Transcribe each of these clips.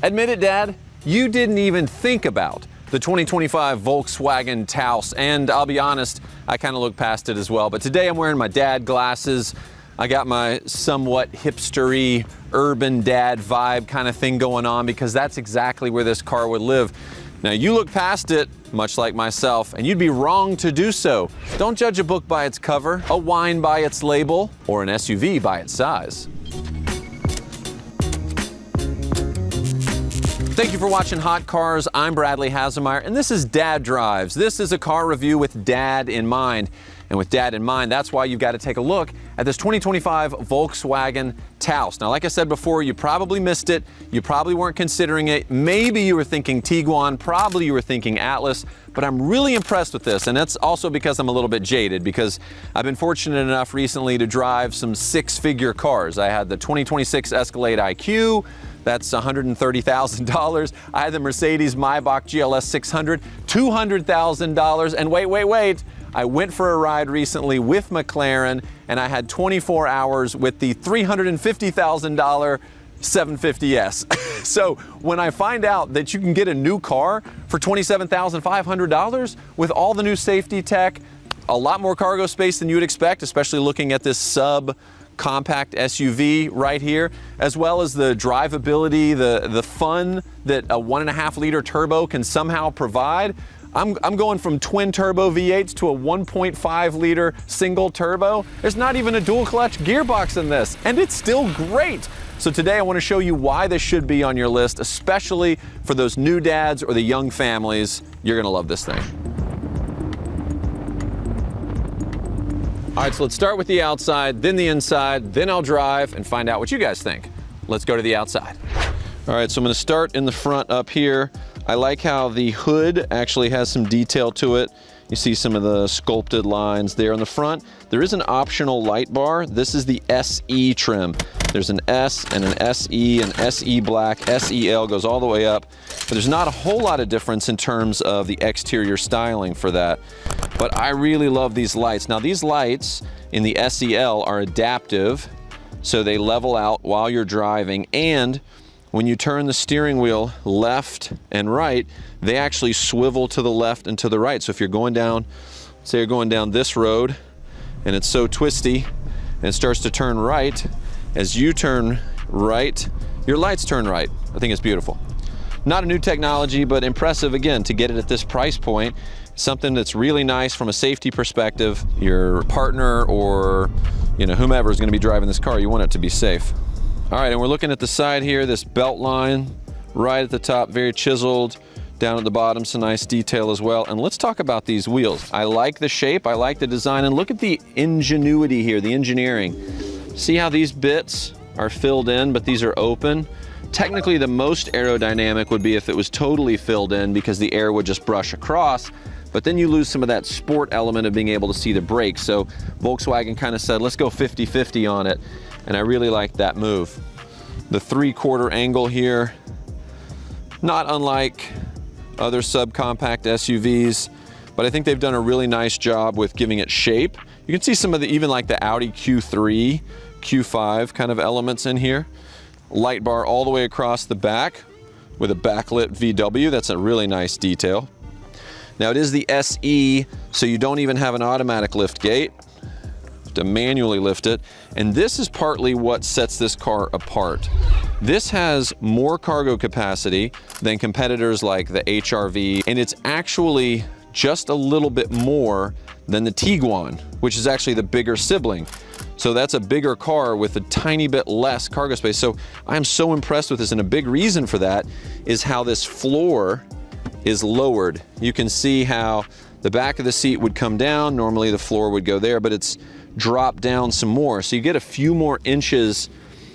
Admit it, Dad, you didn't even think about the 2025 Volkswagen Taos, and I'll be honest, I kind of looked past it as well. But today I'm wearing my dad glasses. I got my somewhat hipstery, urban dad vibe kind of thing going on because that's exactly where this car would live. Now you look past it, much like myself, and you'd be wrong to do so. Don't judge a book by its cover, a wine by its label, or an SUV by its size. Thank you for watching Hot Cars. I'm Bradley Hasemeyer, and this is Dad Drives. This is a car review with Dad in mind. And with Dad in mind, that's why you've got to take a look at this 2025 Volkswagen Taos. Now, like I said before, you probably missed it. You probably weren't considering it. Maybe you were thinking Tiguan, probably you were thinking Atlas, but I'm really impressed with this. And that's also because I'm a little bit jaded, because I've been fortunate enough recently to drive some six-figure cars. I had the 2026 Escalade IQ. That's $130,000. I had the Mercedes Maybach GLS 600, $200,000. And wait. I went for a ride recently with McLaren, and I had 24 hours with the $350,000 750S. So when I find out that you can get a new car for $27,500 with all the new safety tech, a lot more cargo space than you would expect, especially looking at this Subcompact SUV right here, as well as the drivability, the fun that a 1.5 liter turbo can somehow provide. I'm going from twin turbo V8s to a 1.5 liter single turbo. There's not even a dual clutch gearbox in this, and it's still great. So today I want to show you why this should be on your list, especially for those new dads or the young families. You're gonna love this thing. All right, so let's start with the outside, then the inside, then I'll drive and find out what you guys think. Let's go to the outside. All right, so I'm gonna start in the front up here. I like how the hood actually has some detail to it. You see some of the sculpted lines there on the front. There is an optional light bar. This is the SE trim. There's an S and an SE, an SE Black, SEL goes all the way up. But there's not a whole lot of difference in terms of the exterior styling for that. But I really love these lights. Now these lights in the SEL are adaptive, so they level out while you're driving, and when you turn the steering wheel left and right, they actually swivel to the left and to the right. So if you're going down, say you're going down this road and it's so twisty and it starts to turn right, as you turn right, your lights turn right. I think it's beautiful. Not a new technology, but impressive again to get it at this price point. Something that's really nice from a safety perspective. Your partner or whomever is going to be driving this car, you want it to be safe. All right, and we're looking at the side here, this belt line right at the top, very chiseled. Down at the bottom, some nice detail as well. And let's talk about these wheels. I like the shape, I like the design, and look at the ingenuity here, the engineering. See how these bits are filled in, but these are open? Technically, the most aerodynamic would be if it was totally filled in because the air would just brush across, but then you lose some of that sport element of being able to see the brakes. So Volkswagen kind of said, let's go 50-50 on it. And I really like that move. The 3/4 angle here, not unlike other subcompact SUVs, but I think they've done a really nice job with giving it shape. You can see some of the, even like the Audi Q3, Q5 kind of elements in here. Light bar all the way across the back with a backlit VW. That's a really nice detail. Now it is the SE, so you don't even have an automatic lift gate. To manually lift it, and this is partly what sets this car apart. This has more cargo capacity than competitors like the HR-V, and it's actually just a little bit more than the Tiguan, which is actually the bigger sibling. So that's a bigger car with a tiny bit less cargo space. So I'm so impressed with this, and a big reason for that is how this floor is lowered. You can see how the back of the seat would come down. Normally the floor would go there, but it's dropped down some more. So you get a few more inches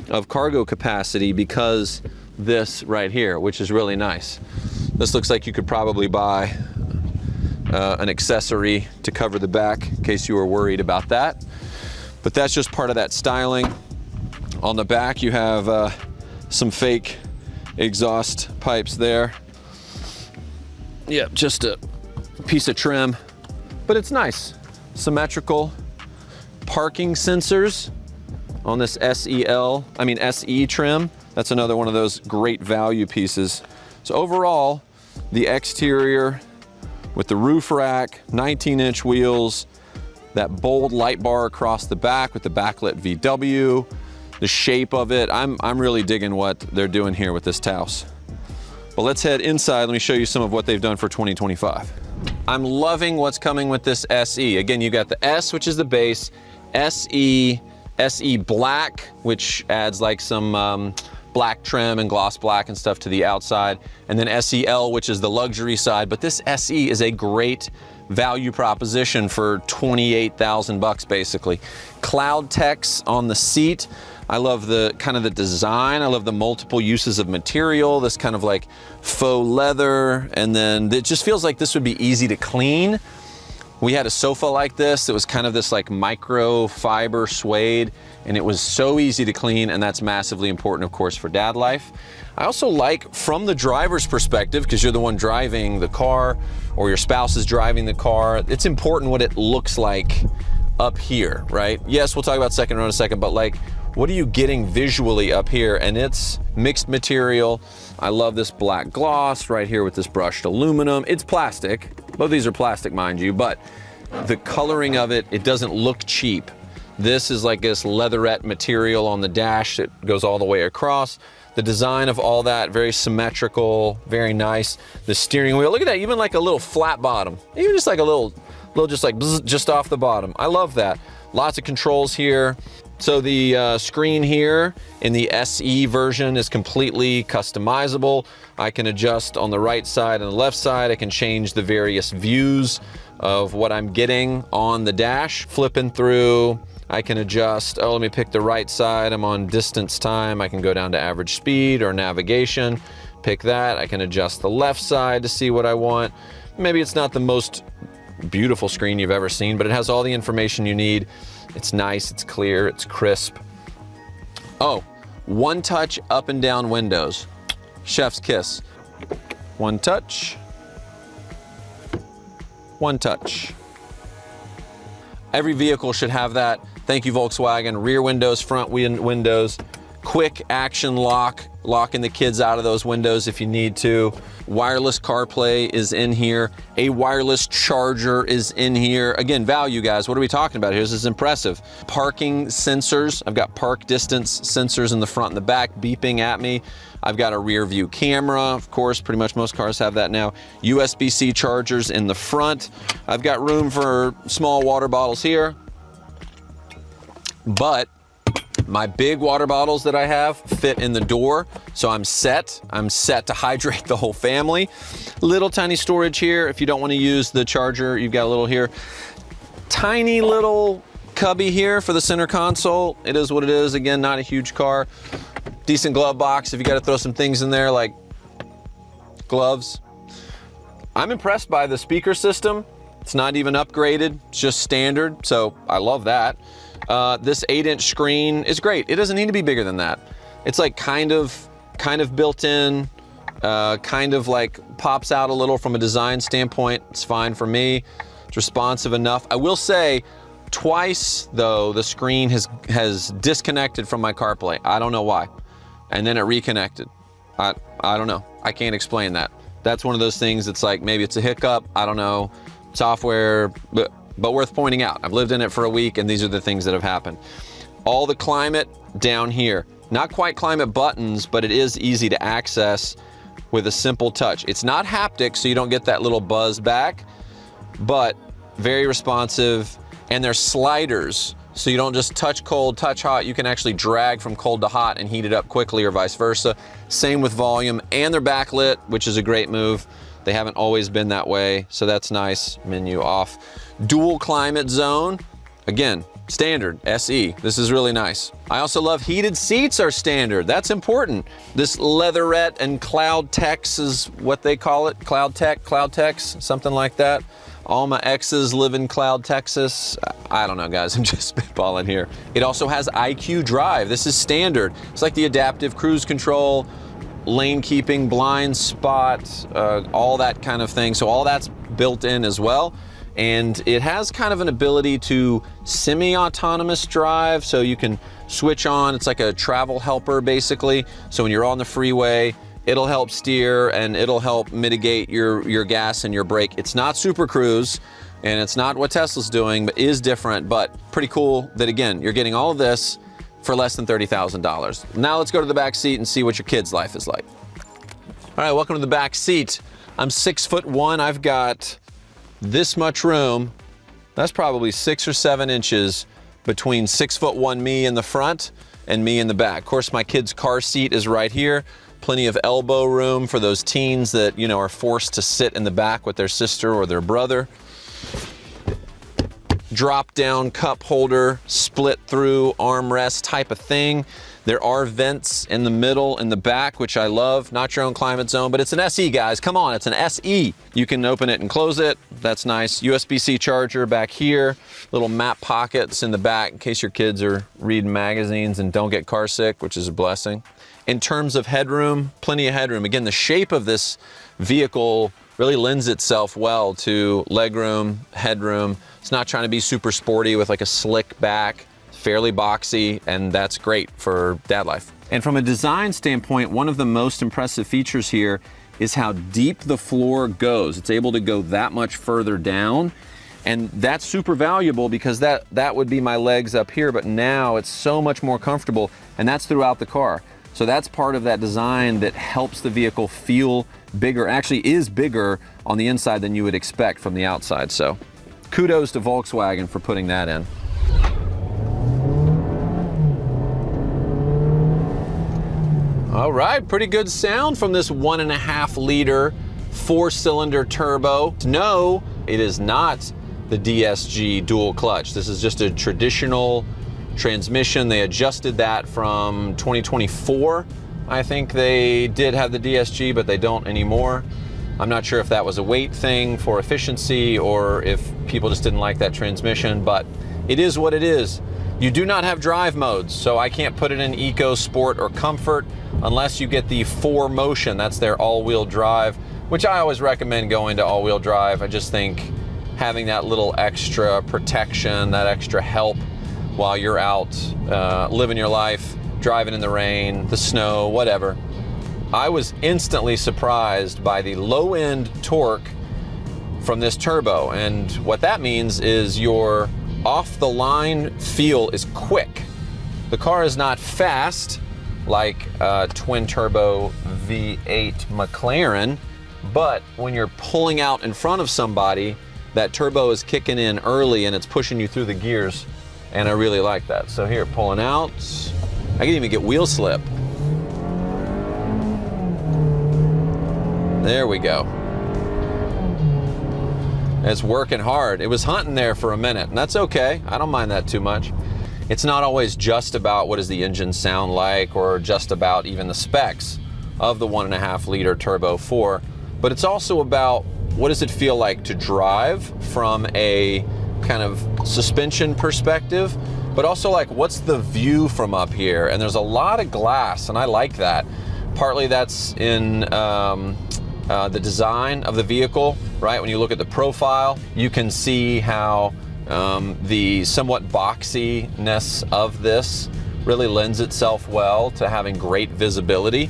of cargo capacity because this right here, which is really nice. This looks like you could probably buy an accessory to cover the back in case you were worried about that. But that's just part of that styling. On the back you have some fake exhaust pipes there. Yep, just a piece of trim, but it's nice. Symmetrical. Parking sensors on this SE trim. That's another one of those great value pieces. So overall, the exterior with the roof rack, 19-inch wheels, that bold light bar across the back with the backlit VW, the shape of it, I'm really digging what they're doing here with this Taos. But let's head inside. Let me show you some of what they've done for 2025. I'm loving what's coming with this SE. Again, you got the S, which is the base, SE Black, which adds like some black trim and gloss black and stuff to the outside, and then SEL, which is the luxury side. But this SE is a great value proposition for 28,000 bucks basically. Cloud text on the seat. I love the kind of the design. I love the multiple uses of material, this kind of like faux leather, and then it just feels like this would be easy to clean. We had a sofa like this. It was kind of this like micro fiber suede, and it was so easy to clean, and that's massively important, of course, for dad life. I also like, from the driver's perspective, because you're the one driving the car or your spouse is driving the car, it's important what it looks like up here, right? Yes, we'll talk about second row in a second, but like, what are you getting visually up here? And it's mixed material. I love this black gloss right here with this brushed aluminum. It's plastic. Both these are plastic, mind you, but the coloring of it, it doesn't look cheap. This is like this leatherette material on the dash that goes all the way across. The design of all that, very symmetrical, very nice. The steering wheel, look at that, even like a little flat bottom. Even just like a little just like bzz, just off the bottom. I love that. Lots of controls here. So the screen here in the SE version is completely customizable. I can adjust on the right side and the left side. I can change the various views of what I'm getting on the dash. Flipping through, I can adjust, oh, let me pick the right side. I'm on distance time. I can go down to average speed or navigation. Pick that. I can adjust the left side to see what I want. Maybe it's not the most beautiful screen you've ever seen, but it has all the information you need. It's nice, it's clear, it's crisp. Oh, one touch up and down windows. Chef's kiss. One touch. One touch. Every vehicle should have that. Thank you, Volkswagen. Rear windows, front windows. Quick action lock, locking the kids out of those windows if you need to. Wireless CarPlay is in here. A wireless charger is in here. Again, value, guys. What are we talking about here? This is impressive. Parking sensors. I've got park distance sensors in the front and the back beeping at me. I've got a rear view camera, of course. Pretty much most cars have that now. USB-C chargers in the front. I've got room for small water bottles here. But my big water bottles that I have fit in the door, so I'm set to hydrate the whole family. Little tiny storage here. If you don't want to use the charger, you've got a little here. Tiny little cubby here for the center console. It is what it is. Again, not a huge car. Decent glove box if you got to throw some things in there like gloves. I'm impressed by the speaker system. It's not even upgraded. It's just standard, so I love that. This 8-inch screen is great. It doesn't need to be bigger than that. It's like kind of built in, kind of like pops out a little from a design standpoint. It's fine for me. It's responsive enough. I will say twice though, the screen has disconnected from my CarPlay. I don't know why. And then it reconnected. I don't know. I can't explain that. That's one of those things that's like, maybe it's a hiccup. I don't know. Software, but worth pointing out. I've lived in it for a week and these are the things that have happened. All the climate down here. Not quite climate buttons, but it is easy to access with a simple touch. It's not haptic, so you don't get that little buzz back, but very responsive. And there's sliders, so you don't just touch cold, touch hot. You can actually drag from cold to hot and heat it up quickly or vice versa. Same with volume, and they're backlit, which is a great move. They haven't always been that way, so that's nice. Menu off. Dual climate zone. Again, standard, SE. This is really nice. I also love heated seats are standard. That's important. This leatherette and cloud text is what they call it. Cloud text, something like that. All my exes live in Cloud, Texas. I don't know, guys, I'm just spitballing here. It also has IQ Drive. This is standard. It's like the adaptive cruise control, lane keeping, blind spot, all that kind of thing. So all that's built in as well. And it has kind of an ability to semi-autonomous drive, so you can switch on. It's like a travel helper basically. So when you're on the freeway, it'll help steer and it'll help mitigate your gas and your brake. It's not Super Cruise and it's not what Tesla's doing, but is different, but pretty cool that again, you're getting all of this for less than $30,000. Now let's go to the back seat and see what your kid's life is like. All right, welcome to the back seat. I'm 6'1". I've got this much room. That's probably 6 or 7 inches between 6'1" me in the front and me in the back. Of course, my kid's car seat is right here. Plenty of elbow room for those teens that, you know, are forced to sit in the back with their sister or their brother. Drop down cup holder, split through armrest type of thing. There are vents in the middle and the back, which I love. Not your own climate zone, but it's an SE, guys. Come on, it's an SE. You can open it and close it. That's nice. USB-C charger back here. Little map pockets in the back in case your kids are reading magazines and don't get car sick, which is a blessing. In terms of headroom, plenty of headroom. Again, the shape of this vehicle really lends itself well to legroom, headroom. It's not trying to be super sporty with like a slick back. Fairly boxy, and that's great for dad life. And from a design standpoint, one of the most impressive features here is how deep the floor goes. It's able to go that much further down, and that's super valuable because that would be my legs up here, but now it's so much more comfortable, and that's throughout the car. So that's part of that design that helps the vehicle feel bigger, actually is bigger on the inside than you would expect from the outside. So kudos to Volkswagen for putting that in. All right, pretty good sound from this 1.5 liter 4-cylinder turbo. No, it is not the DSG dual clutch. This is just a traditional transmission. They adjusted that from 2024. I think they did have the DSG, but they don't anymore. I'm not sure if that was a weight thing for efficiency or if people just didn't like that transmission, but it is what it is. You do not have drive modes, so I can't put it in Eco, Sport, or Comfort unless you get the 4Motion. That's their all-wheel drive, which I always recommend going to all-wheel drive. I just think having that little extra protection, that extra help while you're out living your life, driving in the rain, the snow, whatever. I was instantly surprised by the low-end torque from this turbo, and what that means is your off-the-line feel is quick. The car is not fast like a twin-turbo V8 McLaren, but when you're pulling out in front of somebody, that turbo is kicking in early and it's pushing you through the gears, and I really like that. So here, pulling out, I can even get wheel slip. There we go. It's working hard. It was hunting there for a minute, and that's okay. I don't mind that too much. It's not always just about what does the engine sound like or just about even the specs of the 1.5 liter turbo 4, but it's also about what does it feel like to drive from a kind of suspension perspective, but also like what's the view from up here? And there's a lot of glass, and I like that. Partly that's in the design of the vehicle, right? When you look at the profile, you can see how the somewhat boxiness of this really lends itself well to having great visibility.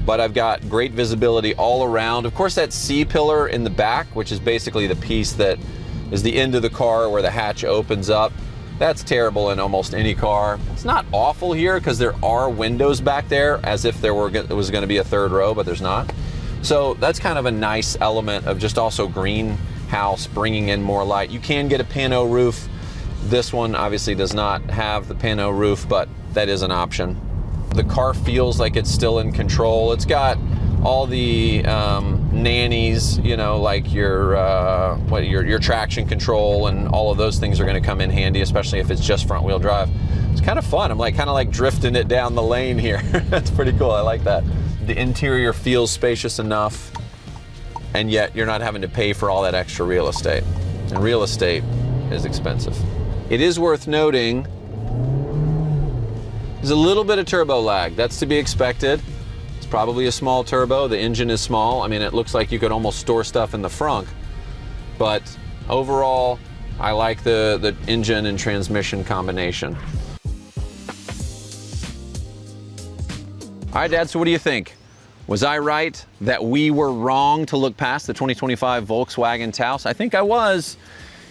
But I've got great visibility all around. Of course, that C-pillar in the back, which is basically the piece that is the end of the car where the hatch opens up, that's terrible in almost any car. It's not awful here because there are windows back there, as if there was going to be a third row, but there's not. So that's kind of a nice element of just also greenhouse bringing in more light. You can get a pano roof. This one obviously does not have the pano roof, but that is an option. The car feels like it's still in control. It's got all the nannies, you know, like your traction control and all of those things are going to come in handy, especially if it's just front wheel drive. It's kind of fun. I'm kind of like drifting it down the lane here. That's pretty cool. I like that. The interior feels spacious enough, and yet you're not having to pay for all that extra real estate. And real estate is expensive. It is worth noting there's a little bit of turbo lag. That's to be expected. It's probably a small turbo. The engine is small. I mean, it looks like you could almost store stuff in the frunk. But overall, I like the engine and transmission combination. All right, Dad, so what do you think? Was I right that we were wrong to look past the 2025 Volkswagen Taos? I think I was.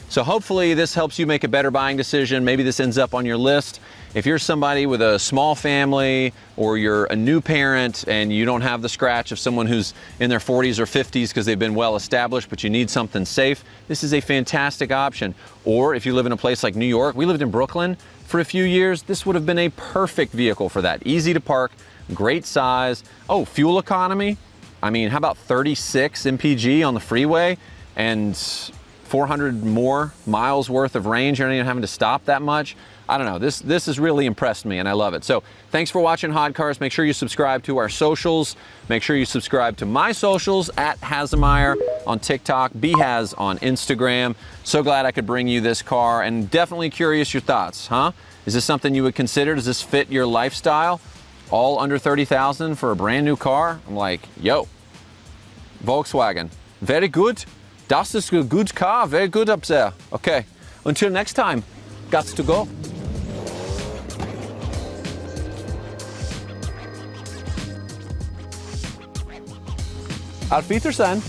So hopefully this helps you make a better buying decision. Maybe this ends up on your list. If you're somebody with a small family or you're a new parent and you don't have the scratch of someone who's in their 40s or 50s because they've been well established, but you need something safe, this is a fantastic option. Or if you live in a place like New York, we lived in Brooklyn for a few years, this would have been a perfect vehicle for that. Easy to park, great size. Oh, fuel economy. I mean, how about 36 mpg on the freeway and 400 more miles worth of range? You're not even having to stop that much. I don't know, this has really impressed me and I love it. So thanks for watching Hot Cars. Make sure you subscribe to our socials. Make sure you subscribe to my socials at Hasemeyer on TikTok, BHaz on Instagram. So glad I could bring you this car and definitely curious your thoughts, huh? Is this something you would consider? Does this fit your lifestyle? All under 30,000 for a brand new car? I'm like, yo, Volkswagen, very good. Das ist a good car, very good up there. Okay, until next time, gots to go. Auf Wiedersehen.